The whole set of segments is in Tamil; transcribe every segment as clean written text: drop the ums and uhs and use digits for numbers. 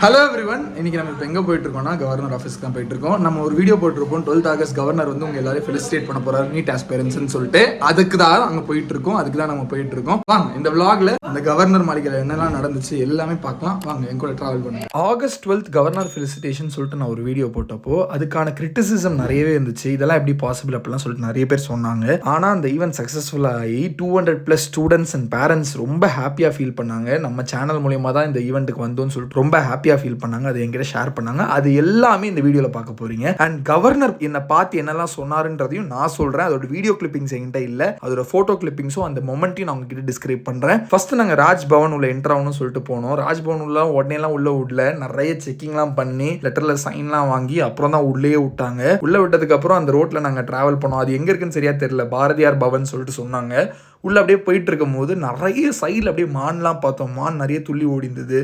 ஹலோ எவ்ரிவன், இன்னைக்கு நம்ம இப்போ எங்கே போயிட்டு இருக்கோம்னா கவர்னர் ஆஃபீஸ்க்கு தான் போயிட்டு இருக்கோம். நம்ம ஒரு வீடியோ போட்டிருப்போம் 12th ஆகஸ்ட் கவர்னர் வந்து உங்க எல்லாரும் ஃபெலிசிட்டேட் பண்ண போறாரு நீட் ஆஸ்பிரன்ஸ்னு சொல்லிட்டு. அதுக்கு தான் அங்கே போயிட்டு இருக்கோம், அதுக்கு தான் நம்ம போயிட்டு இருக்கோம். வாங்க இந்த vlogல இந்த கவர்னர் மாளிகையில் என்னெல்லாம் நடந்துச்சு எல்லாமே பார்க்கலாம். வாங்க என் கூட டிராவல் பண்ணுங்க. ஆகஸ்ட் 12th கவர்னர் ஃபெலிசிட்டேஷன் சொல்லிட்டு நான் ஒரு வீடியோ போட்டப்போ அதுக்கான கிரிட்டிசிசம் நிறையவே இருந்துச்சு. இதெல்லாம் எப்படி பாசிபிள் அப்படிலாம் சொல்லிட்டு நிறைய பேர் சொன்னாங்க. ஆனால் அந்த ஈவென்ட் சக்ஸஸ்ஃபுல் ஆகி 200+ ஸ்டூடெண்ட்ஸ் அண்ட் பேரண்ட்ஸ் ரொம்ப ஹாப்பியாக ஃபீல் பண்ணாங்க. நம்ம சேனல் மூலியமாக தான் இந்த ஈவெண்ட்டுக்கு வந்தோம்னு சொல்லிட்டு ரொம்ப ஹாப்பியாக ஃபீல் பண்ணாங்க. அது என்கிட்ட ஷேர் பண்ணாங்க. அது எல்லாமே இந்த வீடியோவில் பார்க்க போறீங்க. அண்ட் கவர்னர் என்னை பார்த்து என்னெல்லாம் சொன்னாருன்றதையும் நான் சொல்றேன். அதோட வீடியோ கிளிப்பிங்ஸ் என்கிட்ட இல்லை, அதோட போட்டோ கிளிப்பிங்ஸும் அந்த மொமெண்ட்டையும் நான் உங்ககிட்ட டிஸ்கிரைப் பண்றேன். ஃபர்ஸ்ட் நாங்கள் ராஜ்பவன் உள்ள என்டர் ஆகணும்னு சொல்லிட்டு போனோம். ராஜ்பவன் உள்ள உடனேலாம் உள்ள விடல, நிறைய செக்கிங்லாம் பண்ணி லெட்டர்ல சைன்லாம் வாங்கி அப்புறம் தான் உள்ளே விட்டாங்க. உள்ள விட்டதுக்கு அப்புறம் அந்த ரோட்ல நாங்கள் டிராவல் பண்ணோம். அது எங்க இருக்குன்னு சரியா தெரியல, பாரதியார் பவன் சொல்லிட்டு சொன்னாங்க. உள்ள அப்படியே போயிட்டு இருக்கும் போது நிறைய சைடில் அப்படியே மான்லாம் பார்த்தோம். மான் நிறைய துள்ளி ஓடிந்தது,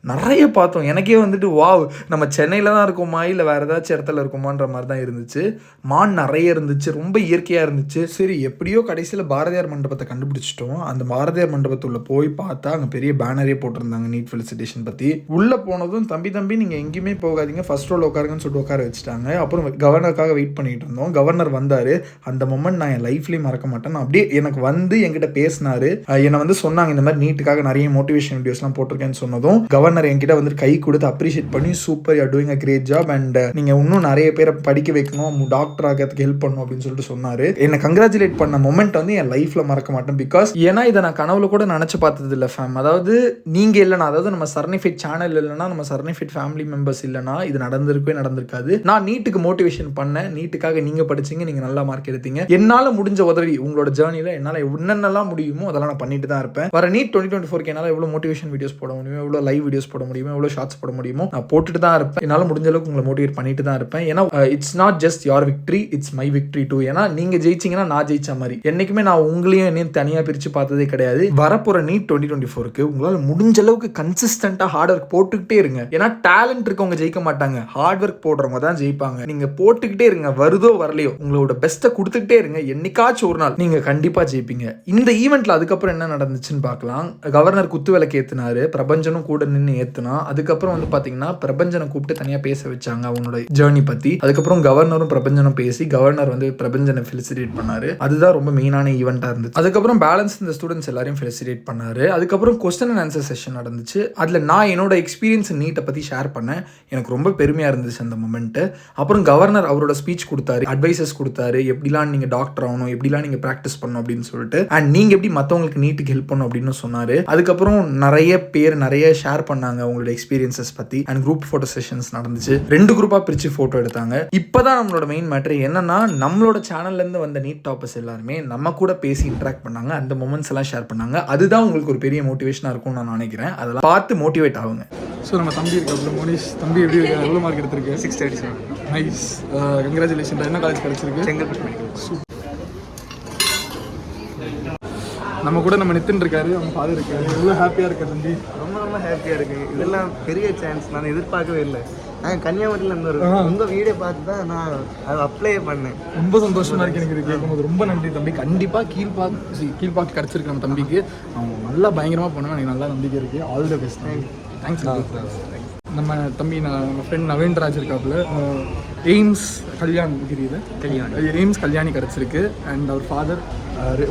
நிறைய பார்த்தோம். எனக்கே வந்துட்டு வாவ், நம்ம சென்னையில் தான் இருக்கோமா இல்லை வேறு ஏதாச்சும் இடத்துல இருக்குமான்ற மாதிரி தான் இருந்துச்சு. மான் நிறைய இருந்துச்சு, ரொம்ப இயற்கையாக இருந்துச்சு. சரி, எப்படியோ கடைசியில் பாரதியார் மண்டபத்தை கண்டுபிடிச்சிட்டோம். அந்த பாரதியார் மண்டபத்துள்ள போய் பார்த்தா அங்கே பெரிய பேனரே போட்டிருந்தாங்க நீட் ஃபெலிசிட்டேஷன் பற்றி. உள்ளே போனதும் தம்பி நீங்கள் எங்கேயுமே போகாதீங்க, ஃபர்ஸ்ட் ரோல் உட்காருங்கன்னு சொல்லிட்டு உட்கார வச்சுட்டாங்க. அப்புறம் கவர்னருக்காக வெயிட் பண்ணிட்டு இருந்தோம். கவர்னர் வந்தார். அந்த மொமெண்ட் நான் என் லைஃப்லேயும் மறக்க மாட்டேன். அப்படியே எனக்கு வந்து என்கிட்ட பேசினாரு. என்னை வந்து சொன்னாங்க இந்த மாதிரி நீட்டுக்காக நிறைய மோட்டிவேஷன் வீடியோஸ்லாம் போட்டிருக்கேன்னு சொன்னதும் கவர்னர் என்கிட்ட வந்து கை கொடுத்து அப்ரிஷியேட் பண்ணி super, you are doing a great job and நீங்க இன்னும் நிறைய பேரை படிக்க வைக்கணும், டாக்டர் ஆகிறதுக்கு ஹெல்ப் பண்ணணும் அப்படின்னு சொல்லிட்டு சொன்னாரு. என்னை கங்க்ராச்சுலேட் பண்ண மொமெண்ட் வந்து என் லைஃப்ல மறக்க மாட்டேன். பிகாஸ் ஏன்னா இதை நான் கனவுல கூட நினைச்சு பார்த்தது இல்லை ஃபேம். அதாவது நீங்க இல்லைனா, அதாவது நம்ம சர்னிஃபிட் சேனல் இல்லைனா, நம்ம சர்னிஃபிட் ஃபேமிலி மெம்பர்ஸ் இல்லைனா இது நடந்திருக்காது. நான் நீட்டுக்கு மோட்டிவேஷன் பண்ணேன், நீட்டுக்காக நீங்க படிச்சீங்க, நீங்க நல்ல மார்க் எடுத்தீங்க. என்னால முடிஞ்ச உதவி உங்களோட ஜேர்னில என்னால என்னென்னலாம் முடியுமோ அதெல்லாம் நான் பண்ணிட்டு தான் இருப்பேன். வர நீட் 2024 என்னால எவ்வளவு மோட்டிவேஷன் வீடியோஸ் போட முடியுமோ, எவ்வளவு லைவ் வீடியோஸ் போட முடியுமோ, எவ்வளவு ஷார்ட்ஸ் போட முடியுமோ நான் போட்டுட்டு தான் இருப்பேன். என்னால முடிஞ்ச அளவுக்கு உங்களை மோட்டிவேட் பண்ணிட்டு தான் இருப்பேன். ஏன்னா it's not just your victory, it's my victory too. ஏன்னா நீங்க ஜெயிச்சீங்கன்னா நான் ஜெயிச்ச மாதிரி. என்னைக்குமே நான் உங்களையும் என்னையும் தனியா பிரிச்சு பார்த்ததே கிடையாது. வரப்போற நீட் 2024க்கு உங்களால முடிஞ்ச அளவுக்கு கன்சிஸ்டன்டா ஹார்ட் ஒர்க் போட்டுக்கிட்டே இருங்க. ஏன்னா டேலண்ட் இருக்கவங்க ஜெயிக்க மாட்டாங்க, ஹார்ட் ஒர்க் போடுறவங்க தான் ஜெயிப்பாங்க. நீங்க போட்டுக்கிட்டே இருங்க, வருதோ வரலையோ உங்களோட பெஸ்ட்டை கொடுத்துக்கிட்டே இருங்க. என்னைக்காச்சும் ஒரு நாள் நீங்க கண்டிப்பா ஜெயிப்பீங்க. இந்த ஈவெண்ட்ல அதுக்கப்புறம் என்ன நடந்துச்சுன்னு பார்க்கலாம். கவர்னர் குத்து விளக்கு ஏத்துனாரு, பிரபஞ்சனும் கூட நின்று ஏத்துனா. அதுக்கப்புறம் வந்து பாத்தீங்கன்னா பிரபஞ்சனை கூப்பிட்டு தனியா பேச வச்சாங்க அவனோட ஜேர்னி பத்தி. அதுக்கப்புறம் கவர்னரும் பிரபஞ்சனும் பேசி கவர்னர் வந்து பிரபஞ்சனை ஃபெலிசிட்டேட் பண்ணாரு. அதுதான் ரொம்ப மெயினான ஈவெண்டா இருந்துச்சு. அதுக்கப்புறம் பேலன்ஸ் இந்த ஸ்டூடெண்ட்ஸ் எல்லாரையும் ஃபெலிசிட்டேட் பண்ணாரு. அதுக்கப்புறம் கொஸ்டின் அண்ட் ஆன்சர் செஷன் நடந்துச்சு. அதுல நான் என்னோட எக்ஸ்பீரியன்ஸ் நீட்டை பத்தி ஷேர் பண்ணேன். எனக்கு ரொம்ப பெருமையா இருந்துச்சு அந்த மொமெண்ட். அப்புறம் கவர்னர் அவரோட ஸ்பீச் கொடுத்தாரு, அட்வைசஸ் கொடுத்தாரு, எப்படிலாம் நீங்க டாக்டர் ஆகணும், எப்படிலாம் நீங்க பிராக்டிஸ் பண்ணணும் அப்படின்னு சொல்லிட்டு, அண்ட் நீங்க எப்படி மற்றவங்களுக்கு நீட்டுக்கு ஹெல்ப் பண்ணணும் அப்படின்னு சொன்னாரு. அதுக்கப்புறம் நிறைய பேர் நிறைய ஷேர் பண்ணாங்க அவங்களோட எக்ஸ்பீரியன்சஸ் பத்தி. அண்ட் குரூப் போட்டோ செஷன்ஸ் நடந்துச்சு. 2 குரூப்பா பிரிச்சு போட்டோ எடுத்தாங்க. இப்பதான் நம்மளோட மெயின் மேட்டர் என்னன்னா, நம்மளோட சேனல்ல இருந்து வந்த நீட் டாப்பர்ஸ் எல்லாருமே நம்ம கூட பேசி இன்டராக்ட் பண்ணாங்க, அந்த மொமெண்ட்ஸ் எல்லாம் ஷேர் பண்ணாங்க. அதுதான் உங்களுக்கு ஒரு பெரிய மோட்டிவேஷனா இருக்கும்னு நான் நினைக்கிறேன். அதெல்லாம் பார்த்து மோட்டிவேட் ஆகுங்க. ஸோ நம்ம தம்பி இருக்காப்ல மோனிஷ், தம்பி எப்படி இருக்கு, எவ்வளோ மார்க் எடுத்திருக்கு? 637. Nice, congratulation. என்ன காலேஜ் கிடைச்சிருக்கு? செங்கல்பட்டு. நம்ம கூட நம்ம நித்தின் இருக்காரு, அவங்க ஃபாதர் இருக்காரு. எவ்வளோ ஹாப்பியாக இருக்கா தம்பி? ரொம்ப ஹாப்பியாக இருக்கு. இதெல்லாம் பெரிய சான்ஸ், நான் எதிர்பார்க்கவே இல்லை. நான் கன்னியாகுமரியில் இருந்து உங்கள் வீடியோ பார்த்து தான் நான் அதை அப்ளை பண்ணேன். ரொம்ப சந்தோஷமா இருக்கு எனக்கு இது கேட்கும்போது. ரொம்ப நன்றி தம்பி. கண்டிப்பாக கீழ்பாக்கு கிடச்சிருக்கு நம்ம தம்பிக்கு. அவங்க நல்லா பயங்கரமாக போனாங்க, எனக்கு நல்லா நம்பிக்கை இருக்கு. All the best. தேங்க்ஸ். நம்ம தம்பி நம்ம ஃப்ரெண்ட் நவீன்ராஜ் இருக்காப்புல, எய்ம்ஸ் கல்யாணி கிடச்சிருக்கு. அண்ட் அவர் ஃபாதர்,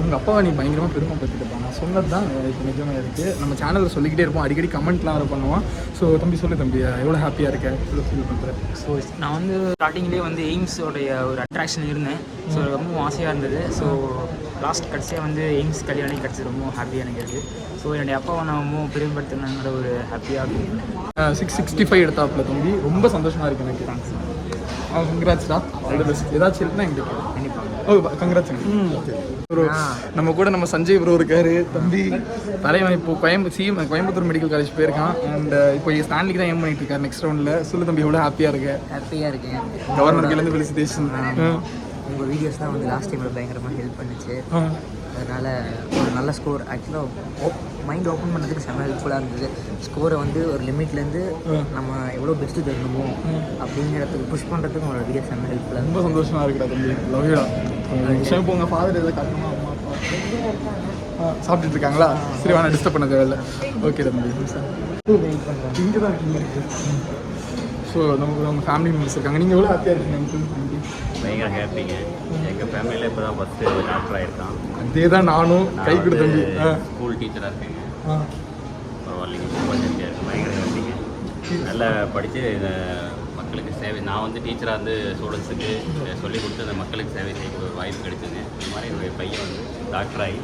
உங்கள் அப்பாவை நீ பயங்கரமாக பெருமைப்படுத்திட்டு நான் சொன்னது தான் இப்போ நிஜமாக இருக்குது. நம்ம சேனலில் சொல்லிக்கிட்டே இருப்போம், அடிக்கடி கமெண்ட்லாம் அதை பண்ணுவோம். ஸோ தம்பி சொல்லு தம்பி, எவ்வளோ ஹாப்பியாக இருக்கேன், எவ்வளோ ஃபீல் பண்ணுறேன்? ஸோ நான் வந்து ஸ்டார்டிங்லேயே வந்து எய்ம்ஸோடைய ஒரு அட்ராக்ஷன் இருந்தேன். ஸோ ரொம்ப ஆசையாக இருந்தது. ஸோ லாஸ்ட் கடைசியாக வந்து எய்ம்ஸ் கல்யாணி கிடச்சி ரொம்ப ஹாப்பியாக எனக்கு இருக்குது. ஸோ என்னுடைய அப்பாவை நான் ரொம்ப பெருமைப்படுத்தினாங்கிற ஒரு ஹாப்பியாக 665 எடுத்தாப்புல தம்பி. ரொம்ப சந்தோஷமாக இருக்குது எனக்கு. தேங்க்ஸ். கங்க்ராட்ஸ்டா, ஆல் தி பெஸ்ட். ஏதாச்சும் இருக்குன்னா எங்களுக்கு கண்டிப்பாக. Oh congrats. Okay bro. நம்ம கூட நம்ம சஞ்சய் ப்ரோ இருக்காரு. தம்பி தலைவன் இப்போ கோயம்புத்தூர் மெடிக்கல் காலேஜ் போயிருக்கான். அண்ட் இப்போ ஸ்டான்லிக்கு தான் ஏம் பண்ணிட்டு இருக்காரு நெக்ஸ்ட் ரவுண்டில். சொல்லு தம்பி, எவ்வளோ ஹாப்பியாக இருக்கேன்? கவர்னர்லேருந்து ஃபெலிசிட்டேஷன். உங்கள் வீடியோஸ் தான் வந்து லாஸ்ட் டைமில் பயங்கரமாக ஹெல்ப் பண்ணிச்சு. அதனால் ஒரு நல்ல ஸ்கோர் ஆக்சுவலாக மைண்ட் ஓப்பன் பண்ணுறதுக்கு செம்ம ஹெல்ப்ஃபுல்லாக இருந்தது. ஸ்கோரை வந்து ஒரு லிமிட்லேருந்து நம்ம எவ்வளோ பெஸ்ட்டு தரணுமோ அப்படிங்கிறதுக்கு புஷ் பண்ணுறதுக்கு உங்களோட வீடியோ செம்ம ஹெல்ப்ஃபுல்லாக. ரொம்ப சந்தோஷமாக இருக்குடா தம்பி. லவ்யூடா. இப்போ உங்கள் ஃபாதர் எதாவது காட்டணுமா? அம்மா அப்பா சாப்பிட்டுட்டு இருக்காங்களா? சரி, வேணா டிஸ்டர்ப் பண்ண தேவையில்லை. ஓகே தம்பி. வெயிட் பண்ணுறேன். இங்கே தான் இருக்கீங்க. ஸோ நம்ம ஃபேமிலி மெம்பர்ஸ் இருக்காங்க. நீங்கள் எவ்வளோ ஹாப்பியாக இருக்கீங்க அங்கிள்? பயங்கர ஹாப்பிங்க. எங்கள் ஃபேமிலியில் இப்போ தான் ஃபஸ்ட்டு டாக்டர் ஆகிருக்கான். அதே தான் நானும் கை கொடுத்தம்பி ஸ்கூல் டீச்சராக இருக்கேங்க. பரவாயில்லைங்க, ரொம்ப ஹாப்பியாக இருக்குது. பயங்கர ஹாப்பிங்க. நல்லா படித்து இந்த மக்களுக்கு சேவை, நான் வந்து டீச்சராக வந்து ஸ்டூடெண்ட்ஸுக்கு சொல்லிக் கொடுத்து அந்த மக்களுக்கு சேவை செய்ய ஒரு வாய்ப்பு கிடைச்சுங்க. இந்த மாதிரி என்னுடைய பையன் வந்து டாக்டராகி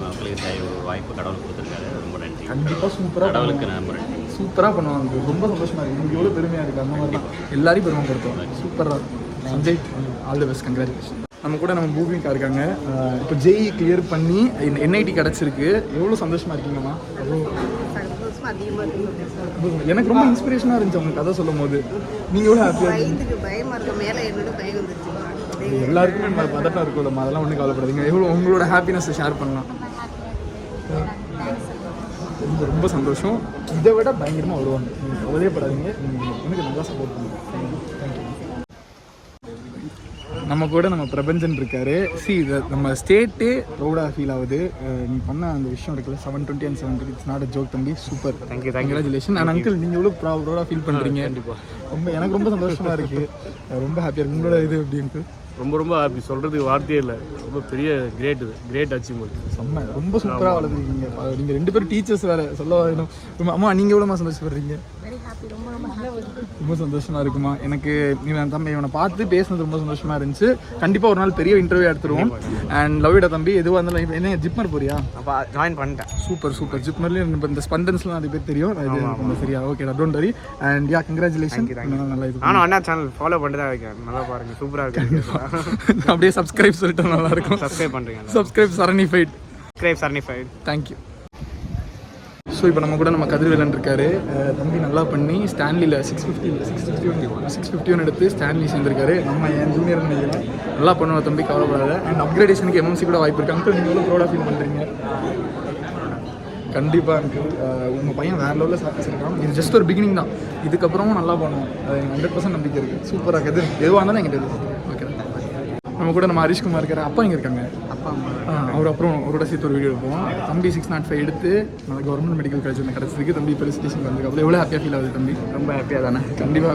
மக்களுக்கு சேவை ஒரு வாய்ப்பு கடவுள் கொடுத்துருக்காரு. ரொம்ப நன்றி. கண்டிப்பாக சூப்பராக கடவுளுக்கு ரொம்ப நன்றி. சூப்பராக பண்ணுவாங்க. ரொம்ப சந்தோஷமாக இருக்குது. எனக்கு எவ்வளோ பெருமையாக இருக்குது. அந்த மாதிரி தான் எல்லாரையும் பெருமைப்படுத்துவாங்க. சூப்பராக இருக்கும். Sanjay, all the best, congratulation. நம்ம கூட நம்ம பூமிக்கா இருக்காங்க. இப்போ ஜெய் கிளியர் பண்ணி என்ஐடி கிடச்சிருக்கு. எவ்வளோ சந்தோஷமாக இருக்கீங்கம்மா? எனக்கு ரொம்ப இன்ஸ்பிரேஷனாக இருந்துச்சு அவங்க கதை சொல்லும் போது. நீங்கள் எவ்வளோ ஹாப்பியாக எல்லாருக்குமே பதட்டம் இருக்கும்மா, அதெல்லாம் ஒன்றும் கவலைப்படாதீங்க. எவ்வளோ உங்களோட ஹாப்பினஸை ஷேர் பண்ணலாம். ரொம்ப ரொம்ப சந்தோஷம். இதை விட பயங்கரமாக வருவாங்க. நீங்கள் கவலையப்படாதீங்க. நீங்கள் எனக்கு நல்லா சப்போர்ட் பண்ணுங்க. தேங்க்யூ. நம்ம கூட நம்ம பிரபஞ்சன் இருக்காரு. நம்ம ஸ்டேட்டே ப்ரௌடாக ஃபீல் ஆகுது. நீ பண்ண அந்த விஷயம் இருக்குல்ல 720 and 720, it's not a joke தம்பி. Super. Thank you. Congratulation. And uncle, நீங்கள் எவ்வளோ ப்ரௌடாக ஃபீல் பண்ணுறீங்க? கண்டிப்பாக ரொம்ப எனக்கு ரொம்ப சந்தோஷமாக இருக்குது. ரொம்ப ஹாப்பியாக இருக்குது. உங்களோட இது அப்படின்ட்டு ரொம்ப ஹாப்பி. சொல்கிறதுக்கு வார்த்தையே இல்லை. ரொம்ப பெரிய கிரேட் அச்சீவ்மெண்ட். செம்ம. ரொம்ப சூப்பராக வளர்ந்துருக்கீங்க. நீங்கள் 2 பேரும் டீச்சர்ஸ் வேறு சொல்ல வேணும். அம்மா, நீங்கள் எவ்வளோமா சந்தோஷப்படுறீங்க? ரொம்ப சந்தோஷமாக இருக்குமா? எனக்கு தம்பி இவனை பார்த்து பேசுனது ரொம்ப சந்தோஷமாக இருந்துச்சு. கண்டிப்பாக ஒரு நாள் பெரிய இன்டர்வியூ எடுத்துருவோம். அண்ட் லவ்விடா தம்பி, எதுவாக இருந்தாலும் என்ன ஜிப்மர் போறியா? அப்போ ஜாயின் பண்ணிட்டேன். சூப்பர். ஜிப்மர்லேயும் இப்போ இந்த ஸ்பந்தன்ஸ்லாம் நிறைய பேர் தெரியும். சரியா? Okay, don't worry. And yeah, congratulation. நல்லா இது. நானும் அண்ணா சேனல் ஃபாலோ பண்ணிட்டு தான் இருக்கேன். நல்லா பாருங்க, சூப்பராக இருக்கு. அப்படியே சப்ஸ்கிரைப் சொல்லிட்டு நல்லா இருக்கும். சப்ஸ்கிரைப் பண்ணுறீங்க. சப்ஸ்கிரைப் சரணிஃபைட். தேங்க்யூ. ஸோ இப்போ நம்ம கூட நம்ம கதிர்வேலன் இருக்காரு. தம்பி நல்லா பண்ணி ஸ்டான்லியில் 651 எடுத்து ஸ்டான்லி சேர்ந்துருக்காரு. நம்ம என் ஜூனியர் நினைக்கிறேன். நல்லா பண்ணுவோம் தம்பி, கவலைப்படாத. அண்ட் அப்கிரேடேஷனுக்கு எம்எம்சி கூட வாய்ப்பு இருக்குது. அங்கிள், நீங்கள் எவ்வளோ ப்ரௌடாக ஃபீல் பண்ணுறீங்க? கண்டிப்பாக அங்கிள், உங்கள் பையன் வேறு லெவலில் சாதிச்சிருக்கான். இது ஜஸ்ட் ஒரு பிகினிங் தான். இதுக்கப்புறமும் நல்லா பண்ணுவோம். அது எனக்கு 100% நம்பிக்கை இருக்குது. சூப்பராக கதிர், எதுவாக இருந்தாலும் எங்கிட்ட ஓகே. நம்ம கூட நம்ம ஹரிஷ்குமார் இருக்காரு. அப்பா இங்கே இருக்காங்க. அப்பா அம்மா அவர் அப்புறம் அவரோட சேர்த்து ஒரு வீடியோ எடுப்போம். தம்பி 605 எடுத்து கவர்மெண்ட் மெடிக்கல் காலேஜ் கிடச்சிருக்கு. தம்பி இப்போ ஸ்டேஷன் வந்துருக்கு. எவ்வளோ ஹாப்பியாக ஃபீல் ஆகுது தம்பி? ரொம்ப ஹாப்பியாக தானே? கண்டிப்பாக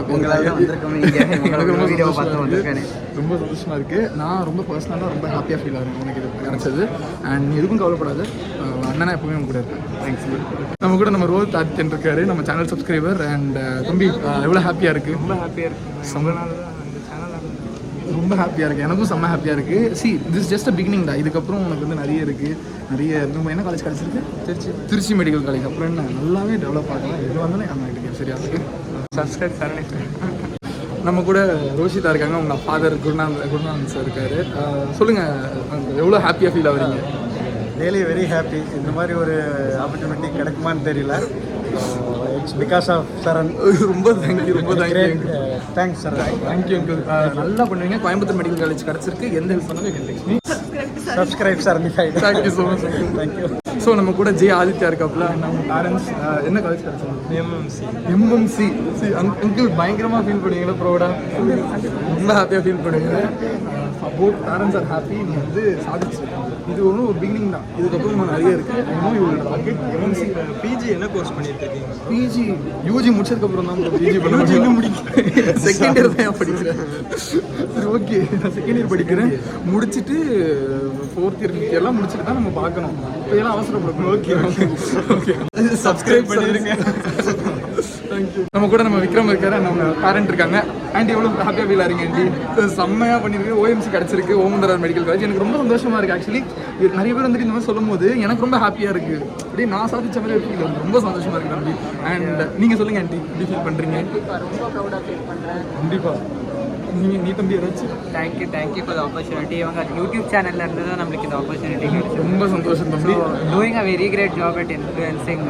ரொம்ப சந்தோஷமாக இருக்குது. நான் ரொம்ப பர்சனலாக ரொம்ப ஹாப்பியாக ஃபீல் ஆகிறேன் எனக்கு இது கிடச்சது. அண்ட் நீ எதுக்கும் கவலைப்படாது. அண்ணனா எப்பவுமே உங்க கூட இருக்கு. தேங்க்ஸ். நம்ம கூட நம்ம ரோஹித் ஆதித்யன் இருக்காரு, நம்ம சேனல் சப்ஸ்கிரைபர். அண்ட் தம்பி எவ்வளோ ஹாப்பியாக இருக்குது? ரொம்ப ஹாப்பியாக இருக்குது. ரொம்ப ஹாப்பியாக இருக்குது. எனக்கும் செம்ம ஹாப்பியாக இருக்குது. திஸ் ஜஸ்ட் அ பிகினிங் தான். இதுக்கப்புறம் உனக்கு வந்து நிறைய இருக்குது. நம்ம என்ன காலேஜ் கிடச்சிருக்கு? Trichy medical college. அப்புறம் என்ன நல்லாவே டெவலப் ஆகலாம். எது வந்தாலும் நம்ம கிட்டே சரியா இருக்குது. சப்ஸ்கிரைப் சரணி. நம்ம கூட ரோஷிதா இருக்காங்க. உங்கள் ஃபாதர் குருநாதன் சார் இருக்காரு. சொல்லுங்கள், எவ்வளோ ஹாப்பியாக ஃபீல் ஆகுறீங்க? Really very happy. இந்த மாதிரி ஒரு ஆப்பர்ச்சுனிட்டி கிடைக்குமான்னு தெரியல. It's because of Saran. ரொம்ப thank you. Thanks sir. Thank you uncle. நல்லா பண்ணுவீங்க. கோயம்புத்தூர் மெடிக்கல் காலேஜ் கிடச்சிருக்கு. எந்த ஹெல்ப் பண்ணாலும் subscribe Sarani. Thank you so much. Thank you. So நம்ம கூட ஜே ஆதித்யா இருக்காப்புல. நம்ம பேரண்ட்ஸ் என்ன காலேஜ் கிடச்சாங்க? எம்எம்சி. அங்கிள் பயங்கரமாக ஃபீல் பண்ணுவீங்களா? ப்ரௌடாக ரொம்ப ஹாப்பியாக ஃபீல் பண்ணுவீங்க. Both parents are happy. நீ வந்து சாதிச்சிருக்கீங்க. இது ஒன்றும் ஒரு பிகினிங் தான். இதுக்கப்புறம் நான் நிறைய இருக்குது. எம்எம்சி பிஜி என்ன கோர்ஸ் பண்ணியிருக்கீங்க? பிஜி யூஜி முடிச்சதுக்கப்புறம் தான் பிஜி பண்ண முடியும். செகண்ட் இயர் தான் படிக்கிறேன். சரி, ஓகே. நான் செகண்ட் இயர் படிக்கிறேன். முடிச்சுட்டு 4th இயர் 5th இயர்லாம் முடிச்சுட்டு தான் நம்ம பார்க்கணும். இப்போ எல்லாம் அவசரப்படணும். ஓகே. சப்ஸ்கிரைப் பண்ணிடுங்க. தேங்க்யூ. நம்ம கூட நம்ம விக்ரம் இருக்காரு. நம்ம பேரண்ட் இருக்காங்க. ஆண்டி எவ்வளோ ஹாப்பியாக ஃபீல் ஆகிறீங்க? ஆண்டி செம்மையாக பண்ணியிருக்கு. ஓஎம்சி கிடச்சிருக்கு, ஓமந்தரார் மெடிக்கல் காலேஜ். எனக்கு ரொம்ப சந்தோஷமாக இருக்குது. ஆக்சுவலி நிறைய பேர் வந்துட்டு இந்த மாதிரி சொல்லும் போது எனக்கு ரொம்ப ஹாப்பியாக இருக்குது. அப்படியே நான் சாதிச்ச மாதிரி ஃபீல் ஆகுது. ரொம்ப சந்தோஷமாக இருக்குது தம்பி. அண்ட் நீங்கள் சொல்லுங்கள் ஆண்டி, எப்படி ஃபீல் பண்ணுறீங்க? ரொம்ப ப்ரௌடாக ஃபீல் பண்ணுறேன். கண்டிப்பாக. நீ தம்பி ஏதாச்சும்? Thank you for the opportunity. இவங்க யூடியூப் சேனலில் இருந்து தான் நம்மளுக்கு இந்த ஆப்பர்ச்சுனிட்டி கிடைக்கும். ரொம்ப சந்தோஷம் தம்பி. Doing a very great job at influencing,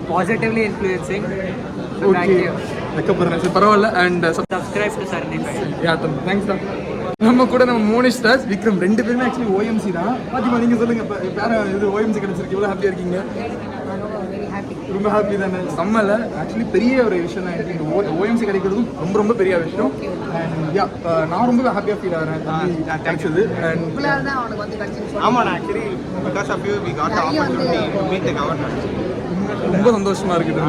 positively influencing. வெக்கப்படுறேன். சரி, பரவாயில்ல. And subscribe to Sarani. Thanks தான். நம்ம கூட நம்ம மோனிஷ் ராஜ், விக்ரம் 2 பேருமே ஆக்சுவலி ஓஎம்சி தான். பாத்திமா, நீங்கள் சொல்லுங்கள். இப்போ வேறு இது ஓஎம்சி கிடச்சிருக்கு. எவ்வளோ ஹாப்பியாக இருக்கீங்க? ரொம்ப ஹாப்பி தானே? செம்மல. ஆக்சுவலி பெரிய ஒரு விஷயம் தான். எனக்கு இந்த ஓஎம்சி கிடைக்கிறதும் ரொம்ப ரொம்ப பெரிய விஷயம். அண்ட் யா, நான் ரொம்ப ஹாப்பியாக ஃபீல் ஆகிறேன். கிடைச்சது. அண்ட் ஆமாம், actually because of you we got the opportunity to meet the governor. ரொம்ப சந்தோஷமா இருக்குது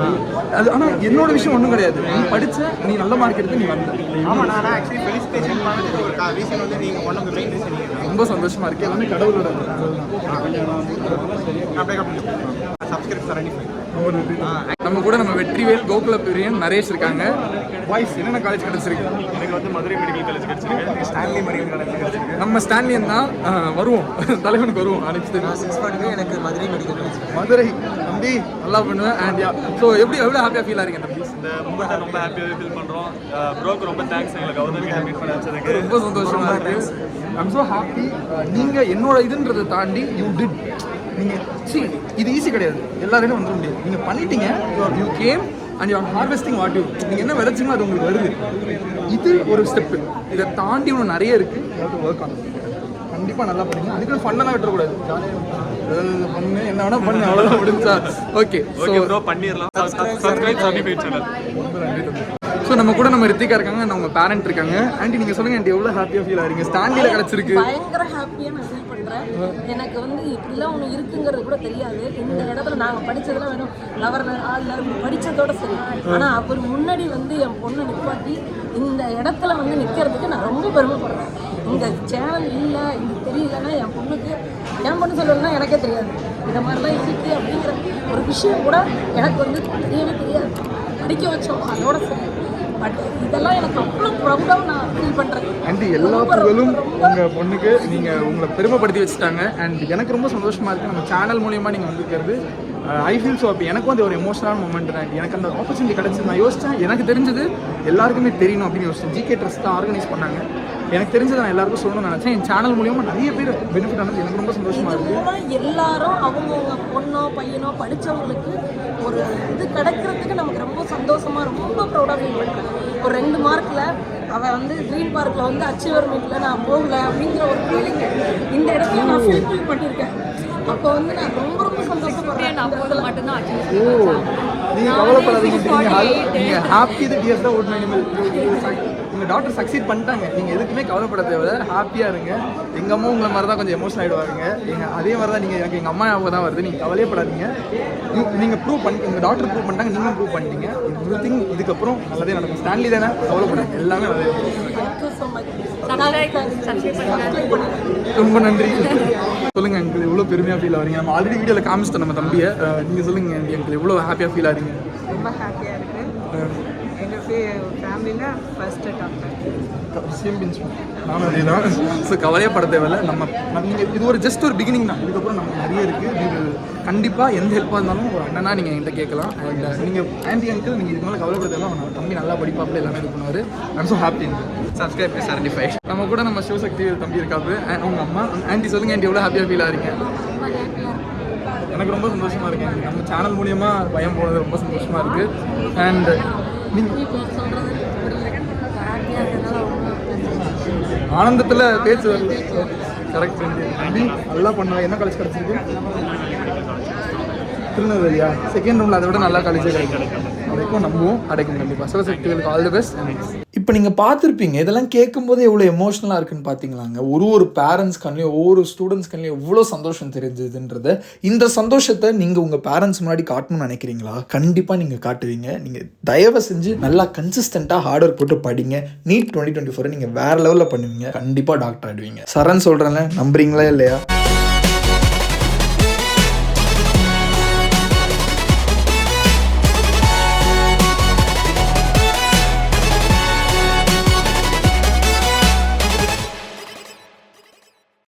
அது. ஆனால் என்னோட விஷயம் ஒன்றும் கிடையாது. நீ படிச்ச, நீ நல்ல மார்க் எடுத்து நீ வந்த. ஆமாம், நான் ஆக்சுவலி ஃபெலிசிட்டேஷன் பண்ணதுக்கு ஒரு ரீசன் வந்து நீங்கள் one of the main reason நீங்கள் ரொம்ப சந்தோஷமா இருக்கு. எல்லாமே கடவுளோட சப்ஸ்கிரைப் சார் அனுப்பி நம்ம கூட நம்ம வெற்றிவேல், கோகுல பிரியன், நரேஷ் இருக்காங்க. வாய்ஸ் என்னென்ன காலேஜ் கிடைச்சிருக்கு? எனக்கு வந்து மதுரை மெடிக்கல் காலேஜ் கிடச்சிருக்கு. ஸ்டான்லி மெடிக்கல் காலேஜ் கிடச்சிருக்கு. நம்ம ஸ்டான்லியன் தான் வருவோம், தலைவனுக்கு வருவோம். அனுப்பிச்சு எனக்கு மதுரை மெடிக்கல் காலேஜ். மதுரை தம்பி நல்லா பண்ணுவேன். அண்ட் ஸோ எவ்வளோ ஹாப்பியாக ஃபீல் ஆகிறீங்க தம்பி? இந்த மூமெண்ட்டை ரொம்ப ஹாப்பியாகவே ஃபீல் பண்ணுறோம். ப்ரோக்கு ரொம்ப தேங்க்ஸ் எங்களை கவர்னர் மீட் பண்ண வச்சதுக்கு. ரொம்ப சந்தோஷமா இருக்கு. I'm so happy. நீங்கள் என்னோட இதுன்றதை தாண்டி யூ டிட். நீங்கள் இது ஈஸி கிடையாது, எல்லாருமே வந்துட முடியாது. நீங்கள் பண்ணிட்டீங்க. You came and you are harvesting what you. நீங்கள் என்ன விளைச்சிங்களோ அது உங்களுக்கு வருது. இது ஒரு ஸ்டெப்பு. இதை தாண்டி ஒன்று நிறைய இருக்குது. ஒர்க் ஆன் கண்டிப்பாக நல்லா பண்ணுங்க. அதுக்கு ஃபண்டெல்லாம் விட்டுறக்கூடாது. ஜாலியாக பண்ணு, என்ன வேணா பண்ணு, அவ்வளோதான் முடிஞ்சா. ஓகே ப்ரோ பண்ணிடலாம். Subscribe certified channel. ஸோ நம்ம கூட நம்ம ரித்திகா இருக்காங்க, நம்ம பேரண்ட் இருக்காங்க. ஆண்டி நீங்கள் சொல்லுங்கள் ஆண்டி, எவ்வளோ ஹாப்பியாக ஃபீல் ஆகிறீங்க? ஸ்டான்லியில் கிடச்சிருக்கு. பயங்கர ஹாப்பியாக நான் ஃபீல் பண்ணுறேன். எனக்கு வந்து இப்படிலாம் ஒன்று இருக்குங்கிறது கூட தெரியாது. இந்த இடத்துல நாங்கள் படித்ததெல்லாம் வெறும் கவர்னர் ஆளுநர் படித்ததோட சரி. ஆனால் அவர் முன்னாடி வந்து என் பொண்ணை நிப்பாட்டி இந்த இடத்துல வந்து நிற்கிறதுக்கு நான் ரொம்ப பெருமைப்படுறேன். இந்த சேனல் இல்லை, இது தெரியலன்னா என் பொண்ணு சொல்லணும்னா எனக்கே தெரியாது. இந்த மாதிரிலாம் இருக்குது அப்படிங்கிற ஒரு விஷயம் கூட எனக்கு வந்து தெரியவே தெரியாது. படிக்க வச்சோம் அதோட சரி. பட் இதெல்லாம் எனக்கு அவ்வளோ ப்ரௌடாக நான் ஃபீல் பண்ணுறேன். ஆண்டி எல்லா புகழும் உங்கள் பொண்ணுக்கு. நீங்கள் உங்களை பெருமைப்படுத்தி வச்சுட்டாங்க. அண்ட் எனக்கு ரொம்ப சந்தோஷமாக இருக்குது நம்ம சேனல் மூலியமாக நீங்கள் வந்துருக்கிறது. I feel so happy. எனக்கும் அது ஒரு எமோஷனல் மூமெண்ட் தான். எனக்கு அந்த ஆப்பர்ச்சுனிட்டி கிடச்சி நான் யோசித்தேன், எனக்கு தெரிஞ்சது எல்லாருக்குமே தெரியணும் அப்படின்னு யோசிச்சேன். ஜிகே ட்ரஸ்ட் தான் ஆர்கனைஸ் பண்ணாங்க. எனக்கு தெரிஞ்சதை நான் எல்லாருக்கும் சொல்லணும்னு நினச்சேன். என் சேனல் மூலியமாக நிறைய பேர் பெனிஃபிட் ஆனது எனக்கு ரொம்ப சந்தோஷமாக இருக்குது. எல்லாரும் அவங்கவுங்க பொண்ணோ பையனோ படித்தவங்களுக்கு ஒரு இது கிடைக்கிறதுக்கு நமக்கு ரொம்ப சந்தோஷமாக, ரொம்ப ப்ரௌடாக ஃபீல் பண்ணுறேன். ஒரு 2 மார்க்கில் அவன் வந்து க்ரீன் பார்க்கில் வந்து அச்சீவர் மீட்டில் நான் போகல அப்படிங்கிற ஒரு ஃபீலிங் இந்த இடத்துல நான் ஃபீல் பண்ணியிருக்கேன். அப்போ வந்து நான் ரொம்ப ரொம்ப சந்தோஷப்படுறேன். நான் போகல மட்டும்தான் நீங்கள் கவலைப்படாதீங்க. நீங்கள் ஹாப்பி த டியர்ஸ் தான் ஒரு அனிமல். உங்கள் டாக்டர் சக்சீட் பண்ணிட்டாங்க. நீங்கள் எதுக்குமே கவலைப்பட தேவை, ஹாப்பியாக இருங்க. எங்கள் அம்மா உங்களை மாதிரி தான் கொஞ்சம் எமோஷனல் ஆகிடுவாங்க. அதே மாதிரி தான் நீங்கள், எனக்கு எங்கள் அம்மா ஞாபகம் தான் வருது. நீங்கள் கவலையப்படாதீங்க. நீங்கள் ப்ரூவ் பண்ணி, உங்கள் டாக்டர் ப்ரூவ் பண்ணிட்டாங்க, நீங்களும் ப்ரூவ் பண்ணிட்டீங்க. எவ்ரிதிங் இதுக்கப்புறம் நல்லதே நடக்கும். ஸ்டான்லி தானே, கவலைப்படாது, எல்லாமே நல்லதே. ரொம்ப நன்றி. சொல்லுங்கள் அங்கிள், எவ்வளோ பெருமையாக ஃபீல் ஆகிறீங்க? நம்ம ஆல்ரெடி வீடியோவில் காமிச்சிட்டோம் நம்ம தம்பியை. நீங்கள் சொல்லுங்கள் அங்கிள், எவ்வளோ ஹாப்பியாக ஃபீல் ஆகிறீங்க? ரொம்ப ஹாப்பியாக இருக்குது. எங்கள் ஃபேமிலியில் ஃபஸ்ட்டு டாக்டர். சேம் பிஞ்ச் நானும் அதே தான். ஸோ கவலையப்பட தேவையில்லை. நம்ம நீங்கள் இது ஒரு ஜஸ்ட் ஒரு பிகினிங் தான். இதுக்கப்புறம் நமக்கு நிறைய இருக்குது. இது கண்டிப்பாக எந்த ஹெல்ப்பாக இருந்தாலும் ஒரு அண்ணனா நீங்கள் என்கிட்ட கேட்கலாம். அண்ட் நீங்கள் ஆண்டி அங்கிள், நீங்கள் இதுக்கு மேலே கவலைப்பட தேவை. அவன் தம்பி நல்லா படிப்பாப்பில் எல்லாமே இது பண்ணுவார். I'm so happy. சப்ஸ்கிரைப் 75. நம்ம கூட நம்ம சிவசக்தி தம்பி இருக்காப்பு, அவங்க அம்மா. ஆண்டி சொல்லுங்கள் ஆண்டி, எவ்வளோ ஹாப்பியாக ஃபீல் ஆகிறீங்க? எனக்கு ரொம்ப சந்தோஷமாக இருக்கேன். நம்ம சேனல் மூலியமாக பயம் போனது ரொம்ப சந்தோஷமாக இருக்குது. அண்ட் நீங்கள் ஆனந்தத்தில் பேச்சு வருது. கரெக்ட். நல்லா பண்ணுவேன். என்ன காலேஜ் கிடச்சிருக்கு? திருநெல்வேலியா? செகண்ட் ரவுண்டில் அதை விட நல்லா காலேஜே கிடைக்கும். வரைக்கும் நம்புவோம், அடைக்கும் கண்டிப்பாக. சிவசக்திகளுக்கு ஆல் தி பெஸ்ட். இப்போ நீங்கள் பார்த்துருப்பீங்க, இதெல்லாம் கேட்கும்போது எவ்வளோ எமோஷனலாக இருக்குன்னு பார்த்தீங்களாங்க. ஒரு பேரண்ட்ஸ் கண்ணிலையும் ஒவ்வொரு ஸ்டூடெண்ட்ஸ் கண்ணிலையும் எவ்வளோ சந்தோஷம் தெரிஞ்சதுன்றத. இந்த சந்தோஷத்தை நீங்கள் உங்கள் பேரண்ட்ஸ் முன்னாடி காட்டணும்னு நினைக்கிறீங்களா? கண்டிப்பாக நீங்கள் காட்டுவீங்க. நீங்கள் தயவு செஞ்சு நல்லா கன்சிஸ்டண்ட்டாக ஹார்ட் ஒர்க் போட்டு படிங்க. நீட் 2024 நீங்கள் வேறு லெவலில் பண்ணுவீங்க. கண்டிப்பாக டாக்டர் ஆகிடுவீங்க. சரண் சொல்கிறேன்ல, நம்புறீங்களா இல்லையா?